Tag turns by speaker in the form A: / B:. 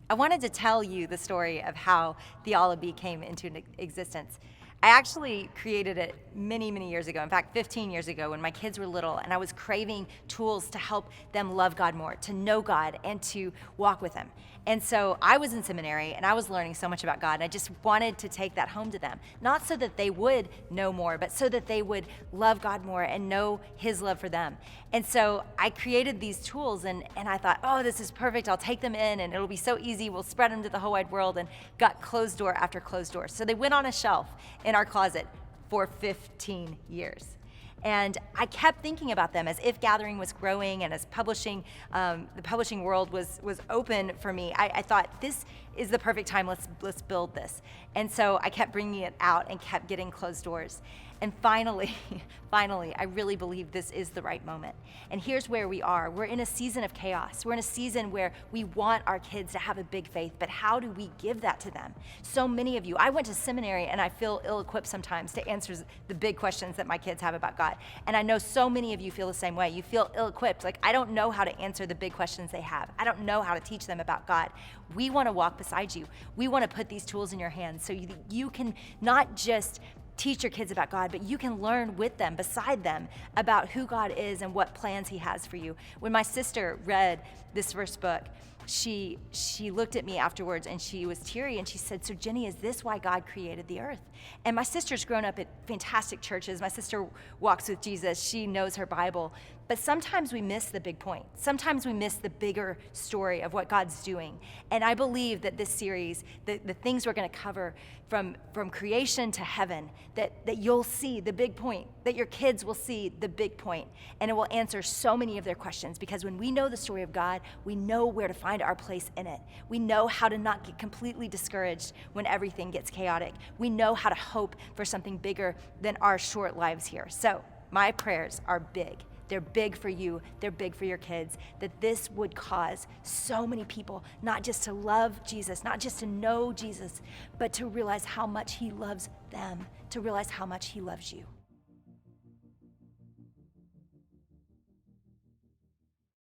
A: I wanted to tell you the story of how Theolaby came into existence. I actually created it many, many years ago. In fact, 15 years ago when my kids were little, and I was craving tools to help them love God more, to know God, and to walk with Him. And so I was in seminary and I was learning so much about God, and I just wanted to take that home to them. Not so that they would know more, but so that they would love God more and know His love for them. And so I created these tools, and I thought, oh, this is perfect. I'll take them in and it'll be so easy. We'll spread them to the whole wide world, and got closed door after closed door. So they went on a shelf in our closet for 15 years. And I kept thinking about them as If Gathering was growing and as publishing, the publishing world was open for me. I thought, this is the perfect time, let's build this. And so I kept bringing it out and kept getting closed doors. And finally, I really believe this is the right moment. And here's where we are. We're in a season of chaos. We're in a season where we want our kids to have a big faith, but how do we give that to them? So many of you, I went to seminary and I feel ill-equipped sometimes to answer the big questions that my kids have about God. And I know so many of you feel the same way. You feel ill-equipped, like, I don't know how to answer the big questions they have. I don't know how to teach them about God. We want to walk beside you. We want to put these tools in your hands so you can not just teach your kids about God, but you can learn with them, beside them, about who God is and what plans He has for you. When my sister read this first book, she looked at me afterwards and she was teary and she said, so Jennie, is this why God created the earth? And my sister's grown up at fantastic churches. My sister walks with Jesus. She knows her Bible. But sometimes we miss the big point. Sometimes we miss the bigger story of what God's doing. And I believe that this series, the things we're going to cover from creation to heaven, that you'll see the big point, that your kids will see the big point, and it will answer so many of their questions. Because when we know the story of God, we know where to find our place in it. We know how to not get completely discouraged when everything gets chaotic. We know how to hope for something bigger than our short lives here. So my prayers are big. They're big for you, they're big for your kids, that this would cause so many people not just to love Jesus, not just to know Jesus, but to realize how much He loves them, to realize how much He loves you.